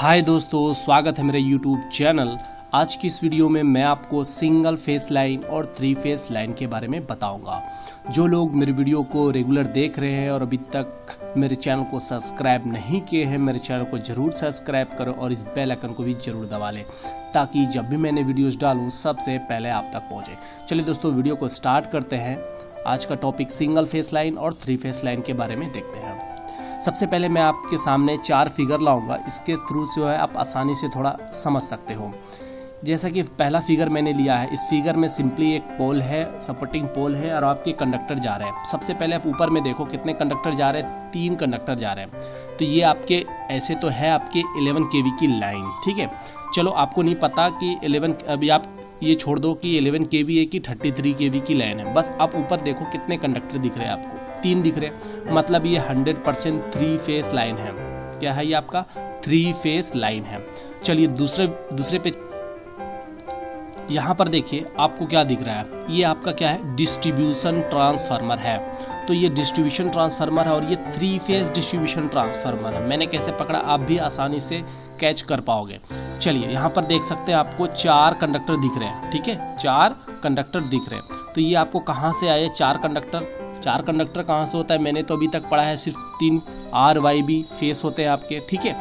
हाय दोस्तों, स्वागत है मेरे YouTube चैनल। आज की इस वीडियो में मैं आपको सिंगल फेस लाइन और थ्री फेस लाइन के बारे में बताऊंगा। जो लोग मेरे वीडियो को रेगुलर देख रहे हैं और अभी तक मेरे चैनल को सब्सक्राइब नहीं किए हैं, मेरे चैनल को जरूर सब्सक्राइब करो और इस बेल आइकन को भी जरूर दबा लें ताकि जब भी मैंने वीडियोस डालूं सबसे पहले आप तक पहुंचे। चलिए दोस्तों, वीडियो को स्टार्ट करते हैं। आज का टॉपिक सिंगल फेस लाइन और थ्री फेस लाइन के बारे में देखते हैं। सबसे पहले मैं आपके सामने 4 फिगर लाऊंगा, इसके थ्रू जो है आप आसानी से थोड़ा समझ सकते हो। जैसा कि पहला फिगर मैंने लिया है, इस फिगर में सिंपली एक पोल है, सपोर्टिंग पोल है और आपके कंडक्टर जा रहे हैं। सबसे पहले आप ऊपर में देखो कितने कंडक्टर जा रहे हैं, 3 कंडक्टर जा रहे हैं। तो ये आपके ऐसे तो है आपके 11 kV की लाइन, ठीक है। चलो आपको नहीं पता कि 11, अभी आप ये छोड़ दो कि 11 kV है कि 33 kV की लाइन है। बस आप ऊपर देखो कितने कंडक्टर दिख रहे हैं आपको, 3 दिख रहे हैं। मतलब ये 100% 3 फेस लाइन है। क्या है ये आपका 3 फेस लाइन है। चलिए दूसरे पे यहाँ पर देखिए आपको क्या दिख रहा है, ये आपका क्या है, डिस्ट्रीब्यूशन ट्रांसफार्मर है। तो ये डिस्ट्रीब्यूशन ट्रांसफार्मर है और ये 3 फेज डिस्ट्रीब्यूशन ट्रांसफार्मर है। मैंने कैसे पकड़ा, आप भी आसानी से कैच कर पाओगे। चलिए यहाँ पर देख सकते हैं आपको 4 कंडक्टर दिख रहे हैं, ठीक है, 4 कंडक्टर दिख रहे हैं। तो ये आपको कहाँ से आए 4 कंडक्टर? 4 कंडक्टर कहाँ से होता है, मैंने तो अभी तक पढ़ा है सिर्फ 3 RYB फेस होते हैं आपके, ठीक है,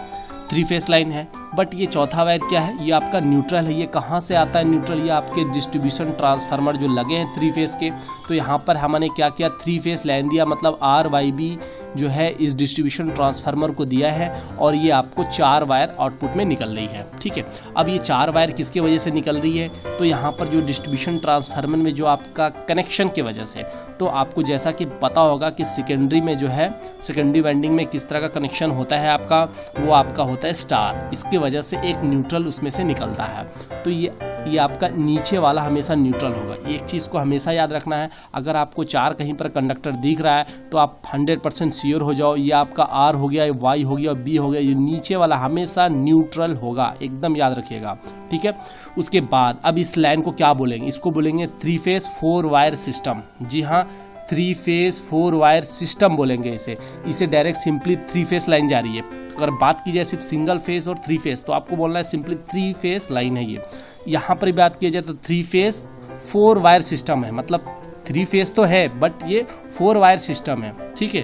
3 फेस लाइन है। बट ये चौथा वायर क्या है, ये आपका न्यूट्रल है। ये कहाँ से आता है न्यूट्रल? ये आपके डिस्ट्रीब्यूशन ट्रांसफार्मर जो लगे हैं 3 फेस के। तो यहाँ पर हमने क्या किया, 3 फेस लाइन दिया, मतलब RYB जो है इस डिस्ट्रीब्यूशन ट्रांसफार्मर को दिया है और ये आपको 4 वायर आउटपुट में निकल रही है, ठीक है। अब ये 4 वायर किसके वजह से निकल रही है, तो यहाँ पर जो डिस्ट्रीब्यूशन ट्रांसफार्मर में जो आपका कनेक्शन की वजह से। तो आपको जैसा कि पता होगा कि सेकेंडरी में जो है, सेकेंडरी वाइंडिंग में किस तरह का कनेक्शन होता है आपका, वो आपका होता है स्टार। इसकी वजह से एक न्यूट्रल उसमें से निकलता है। तो ये आपका नीचे वाला हमेशा न्यूट्रल होगा। एक चीज़ को हमेशा याद रखना है, अगर आपको 4 कहीं पर कंडक्टर दिख रहा है तो आप 100% श्योर हो जाओ, ये आपका R हो गया, Y हो गया, B हो गया, ये नीचे वाला हमेशा न्यूट्रल होगा, एकदम याद रखिएगा, ठीक है। उसके बाद अब इस लाइन को क्या बोलेंगे, इसको बोलेंगे 3 फेज 4 वायर सिस्टम। जी हाँ, 3 फेज 4 वायर सिस्टम बोलेंगे इसे डायरेक्ट सिंपली 3 फेस लाइन जा रही है। अगर बात की जाए सिर्फ सिंगल फेस और 3 फेस, तो आपको बोलना है सिंपली 3 फेस लाइन है ये। यहाँ पर बात की जाए तो 3 फेस 4 वायर सिस्टम है, मतलब 3 फेस तो है बट ये 4 वायर सिस्टम है, ठीक है।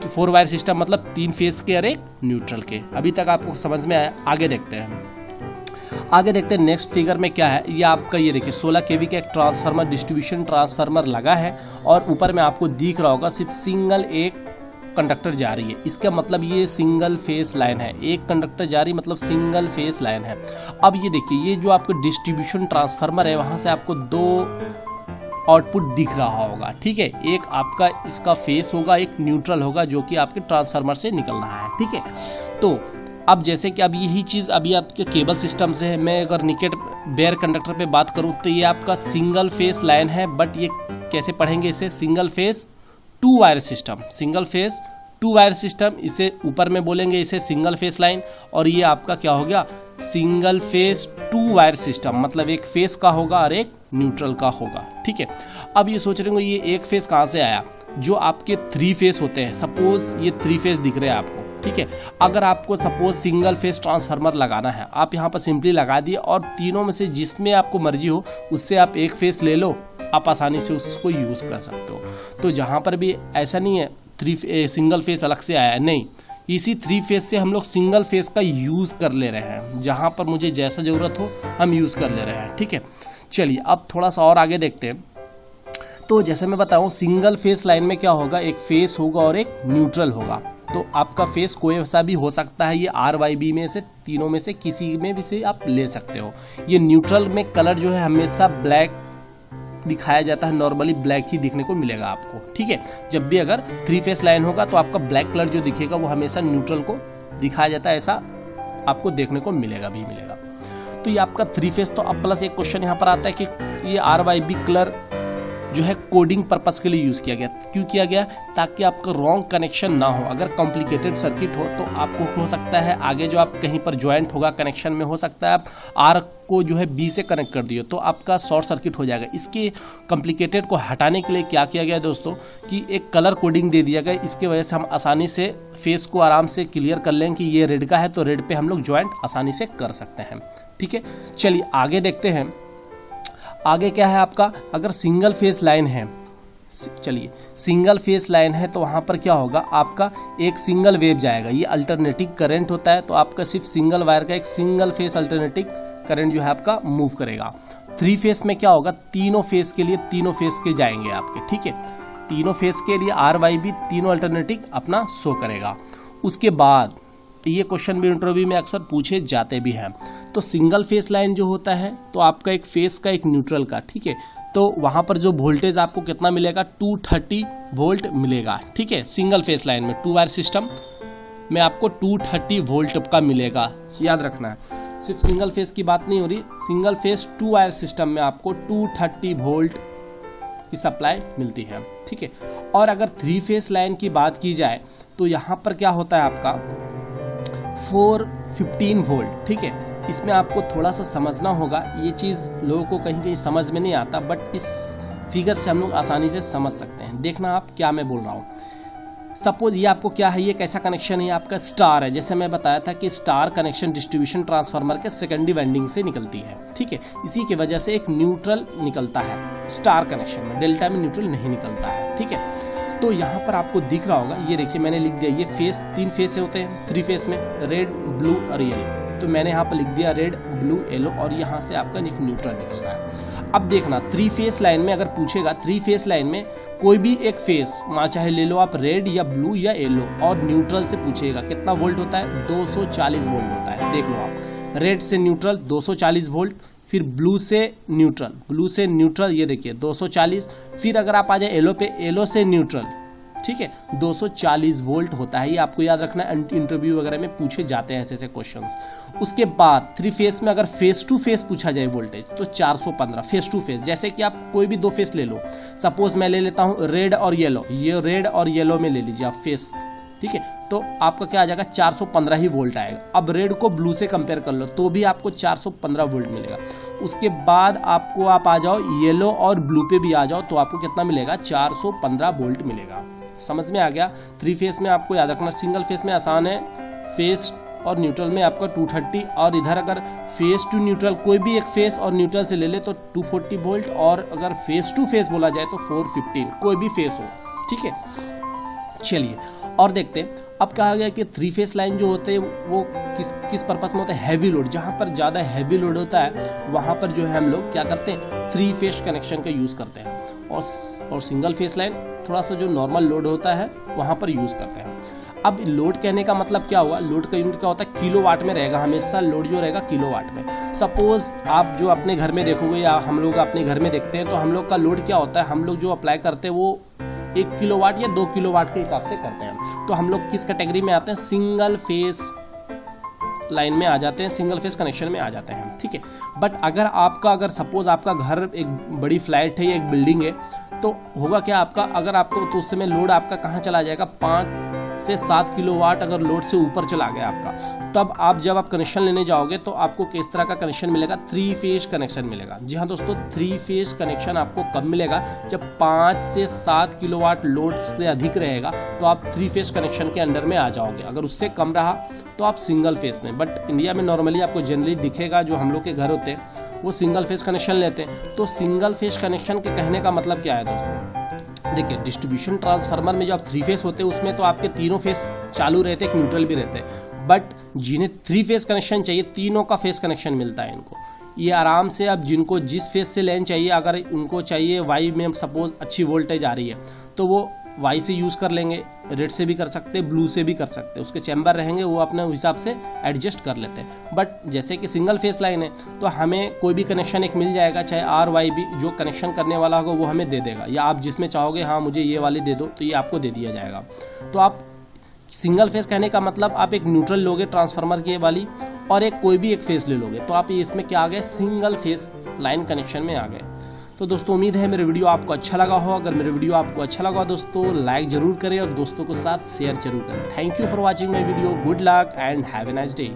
तो 4 वायर सिस्टम मतलब 3 फेस के और एक न्यूट्रल के। अभी तक आपको समझ में आया, आगे देखते हैं नेक्स्ट फिगर में क्या है। ये आपका ये देखिए 16 kV का एक ट्रांसफार्मर, डिस्ट्रीब्यूशन ट्रांसफार्मर लगा है और ऊपर में आपको दिख रहा होगा सिर्फ सिंगल एक कंडक्टर जा रही है। इसका मतलब ये सिंगल फेस लाइन है, एक कंडक्टर जा रही मतलब सिंगल फेस लाइन है। अब ये देखिए, ये जो आपका डिस्ट्रीब्यूशन ट्रांसफार्मर है, वहां से आपको 2 आउटपुट दिख रहा होगा, ठीक है। एक आपका इसका फेस होगा, एक न्यूट्रल होगा जो कि आपके ट्रांसफार्मर से निकल रहा है, ठीक है। तो अब जैसे कि अब यही चीज़ अभी आपके केबल सिस्टम से है। मैं अगर निकेट बेयर कंडक्टर पे बात करूँ तो ये आपका सिंगल फेस लाइन है, बट ये कैसे पढ़ेंगे इसे, single phase 2 wire system, single phase 2 wire system. इसे ऊपर में बोलेंगे इसे सिंगल फेस लाइन, और ये आपका क्या हो गया, सिंगल फेस 2 वायर सिस्टम, मतलब एक फेस का होगा और एक न्यूट्रल का होगा, ठीक है। अब ये सोच रहे होंगे ये एक फेस कहाँ से आया, जो आपके 3 फेस होते हैं। सपोज ये 3 फेस दिख रहे हैं आपको, ठीक है। अगर आपको सपोज सिंगल फेस ट्रांसफार्मर लगाना है, आप यहाँ पर सिंपली लगा दिए और तीनों में से जिसमें आपको मर्जी हो उससे आप एक फेस ले लो, आप आसानी से उसको यूज़ कर सकते हो। तो जहाँ पर भी ऐसा नहीं है सिंगल फेस अलग से आया है, नहीं, इसी 3 फेस से हम लोग सिंगल फेस का यूज़ कर ले रहे हैं। जहाँ पर मुझे जैसा ज़रूरत हो हम यूज़ कर ले रहे हैं, ठीक है। चलिए अब थोड़ा सा और आगे देखते हैं। तो जैसे मैं बताऊँ, सिंगल फेस लाइन में क्या होगा, एक फेस होगा और एक न्यूट्रल होगा। तो आपका फेस कोई सा भी हो सकता है, ये RYB में से तीनों में से किसी में भी से आप ले सकते हो। ये न्यूट्रल में कलर जो है हमेशा ब्लैक दिखाया जाता है, नॉर्मली ब्लैक ही दिखने को मिलेगा आपको, ठीक है। जब भी अगर 3 फेस लाइन होगा तो आपका ब्लैक कलर जो दिखेगा वो हमेशा न्यूट्रल को दिखाया जाता है, ऐसा आपको देखने को मिलेगा। तो ये आपका 3 फेस। तो अब प्लस एक क्वेश्चन यहाँ पर आता है कि ये RYB कलर जो है कोडिंग पर्पस के लिए यूज़ किया गया। क्यों किया गया? ताकि आपका रॉन्ग कनेक्शन ना हो। अगर कॉम्प्लिकेटेड सर्किट हो तो आपको हो सकता है आगे जो आप कहीं पर ज्वाइंट होगा कनेक्शन में, हो सकता है आप आर को जो है बी से कनेक्ट कर दिए तो आपका शॉर्ट सर्किट हो जाएगा। इसके कॉम्प्लिकेटेड को हटाने के लिए क्या किया गया दोस्तों कि एक कलर कोडिंग दे दिया गया। इसके वजह से हम आसानी से फेस को आराम से क्लियर कर लें कि ये रेड का है तो रेड पे हम लोग ज्वाइंट आसानी से कर सकते हैं। ठीक है, चलिए आगे देखते हैं। आगे क्या है आपका, अगर सिंगल फेस लाइन है, चलिए सिंगल फेस लाइन है तो वहां पर क्या होगा, आपका एक सिंगल वेव जाएगा। ये अल्टरनेटिंग करंट होता है तो आपका सिर्फ सिंगल वायर का एक सिंगल फेस अल्टरनेटिंग करंट जो है आपका मूव करेगा। 3 फेस में क्या होगा, तीनों फेस के लिए तीनों फेस के जाएंगे आपके। ठीक है, तीनों फेस के लिए RYB तीनों अल्टरनेटिंग अपना शो करेगा। उसके बाद ये क्वेश्चन भी इंटरव्यू में अक्सर पूछे जाते भी हैं। तो सिंगल फेस लाइन जो होता है तो आपका एक फेस का एक न्यूट्रल का, ठीक है, तो वहां पर जो वोल्टेज आपको कितना मिलेगा, 230 वोल्ट मिलेगा। ठीक है, सिंगल फेस लाइन में 2 वायर सिस्टम में आपको 230 वोल्ट का मिलेगा। याद रखना है, सिर्फ सिंगल फेस की बात नहीं हो रही, सिंगल फेस 2 वायर सिस्टम में आपको 230 वोल्ट की सप्लाई मिलती है। ठीक है, और अगर 3 फेस लाइन की बात की जाए तो यहाँ पर क्या होता है आपका 415 वोल्ट। ठीक है, इसमें आपको थोड़ा सा समझना होगा, ये चीज़ लोगों को कहीं कहीं समझ में नहीं आता, बट इस फिगर से हम लोग आसानी से समझ सकते हैं। देखना आप क्या मैं बोल रहा हूँ। सपोज ये आपको क्या है, ये कैसा कनेक्शन है, आपका स्टार है। जैसे मैं बताया था कि स्टार कनेक्शन डिस्ट्रीब्यूशन ट्रांसफार्मर के सेकेंडरी वाइंडिंग से निकलती है। ठीक है, इसी की वजह से एक न्यूट्रल निकलता है स्टार कनेक्शन में, डेल्टा में न्यूट्रल नहीं निकलता है। ठीक है, तो यहाँ पर आपको दिख रहा होगा, ये देखिए मैंने लिख दिया, ये फेस 3 फेस होते हैं 3 फेस में, रेड ब्लू और येलो। तो मैंने यहाँ पर लिख दिया रेड ब्लू येलो, और यहाँ से आपका एक न्यूट्रल निकल रहा है। अब देखना 3 फेस लाइन में अगर पूछेगा, 3 फेस लाइन में कोई भी एक फेस, वहाँ चाहे ले लो आप रेड या ब्लू या येलो, और न्यूट्रल से पूछेगा कितना वोल्ट होता है, 240 वोल्ट होता है। देख लो आप, रेड से न्यूट्रल 240 वोल्ट, फिर ब्लू से न्यूट्रल, ब्लू से न्यूट्रल ये देखिए 240, फिर अगर आप आ जाए येलो पे, येलो से न्यूट्रल, ठीक है 240 वोल्ट होता है। ये आपको याद रखना है, इंटरव्यू वगैरह में पूछे जाते हैं ऐसे क्वेश्चंस। उसके बाद 3 फेस में अगर फेस टू फेस पूछा जाए वोल्टेज तो 415 फेस टू फेस। जैसे कि आप कोई भी 2 फेस ले लो, सपोज मैं ले लेता हूँ रेड और येलो, ये रेड और येलो में ले लीजिए आप फेस। ठीक है, तो आपका क्या आ जाएगा 415 ही वोल्ट आएगा। अब रेड को ब्लू से कंपेयर कर लो तो भी आपको 415 वोल्ट मिलेगा। उसके बाद आपको आप आ जाओ येलो और ब्लू पे भी आ जाओ तो आपको कितना मिलेगा, 415 वोल्ट मिलेगा। समझ में आ गया। 3 फेस में आपको याद रखना, सिंगल फेस में आसान है, फेस और न्यूट्रल में आपका 230, और इधर अगर फेस टू न्यूट्रल कोई भी एक फेस और न्यूट्रल से ले ले तो 240 वोल्ट, और अगर फेस टू फेस बोला जाए तो 415, कोई भी फेस हो। ठीक है, चलिए और देखते हैं। अब कहा गया कि 3 फेस लाइन जो होते हैं वो किस पर्पस में होता है, हैवी लोड। जहाँ पर ज़्यादा हैवी लोड होता है वहाँ पर जो है हम लोग क्या करते हैं, 3 फेस कनेक्शन का यूज़ करते हैं, और सिंगल फेस लाइन थोड़ा सा जो नॉर्मल लोड होता है वहाँ पर यूज़ करते हैं। अब लोड कहने का मतलब क्या हुआ, लोड का यूनिट क्या होता है, किलोवाट में रहेगा हमेशा। लोड जो रहेगा किलोवाट में। सपोज आप जो अपने घर में देखोगे या हम लोग अपने घर में देखते हैं तो हम लोग का लोड क्या होता है, हम लोग जो अप्लाई करते हैं वो 1 किलोवाट या 2 किलोवाट के हिसाब से करते हैं। तो हम लोग किस कैटेगरी में आते हैं, सिंगल फेस लाइन में आ जाते हैं, सिंगल फेस कनेक्शन में आ जाते हैं। ठीक है, बट अगर सपोज आपका घर एक बड़ी फ्लैट है या एक बिल्डिंग है तो होगा क्या आपका, अगर आपको तो उस समय लोड आपका कहाँ चला जाएगा, 5 से 7 किलोवाट अगर लोड से ऊपर चला गया आपका, तब आप जब आप कनेक्शन लेने जाओगे तो आपको किस तरह का कनेक्शन मिलेगा, 3 फेज कनेक्शन मिलेगा। जी हाँ दोस्तों, 3 फेज कनेक्शन आपको कब मिलेगा, जब 5 से 7 किलोवाट लोड से अधिक रहेगा तो आप 3 फेज कनेक्शन के अंडर में आ जाओगे। अगर उससे कम रहा तो आप सिंगल फेज में, बट इंडिया में नॉर्मली आपको जनरली दिखेगा जो हम लोग के घर होते हैं वो सिंगल फेज कनेक्शन लेते हैं। तो सिंगल फेज कनेक्शन के कहने का मतलब क्या है दोस्तों, देखिए डिस्ट्रीब्यूशन ट्रांसफार्मर में जो आप 3 फेस होते हैं उसमें तो आपके तीनों फेस चालू रहते हैं, न्यूट्रल भी रहते हैं, बट जिन्हें 3 फेस कनेक्शन चाहिए तीनों का फेस कनेक्शन मिलता है इनको। ये आराम से, अब जिनको जिस फेस से लाइन चाहिए, अगर उनको चाहिए वाई में सपोज अच्छी वोल्टेज आ रही है तो वो वाई से यूज़ कर लेंगे, रेड से भी कर सकते हैं, ब्लू से भी कर सकते हैं, उसके चैम्बर रहेंगे वो अपने हिसाब से एडजस्ट कर लेते हैं। बट जैसे कि सिंगल फेस लाइन है तो हमें कोई भी कनेक्शन एक मिल जाएगा, चाहे RYB जो कनेक्शन करने वाला होगा वो हमें दे देगा, या आप जिसमें चाहोगे हाँ मुझे ये वाली दे दो तो ये आपको दे दिया जाएगा। तो आप सिंगल फेस कहने का मतलब आप एक न्यूट्रल लोगे ट्रांसफार्मर की वाली, और एक कोई भी एक फेस ले लोगे तो आप इसमें क्या आ गए, सिंगल फेस लाइन कनेक्शन में आ गए। तो दोस्तों उम्मीद है मेरा वीडियो आपको अच्छा लगा हो। अगर मेरा वीडियो आपको अच्छा लगा दोस्तों लाइक जरूर करें और दोस्तों के साथ शेयर जरूर करें। Thank you for watching my video. Good luck and have a nice day.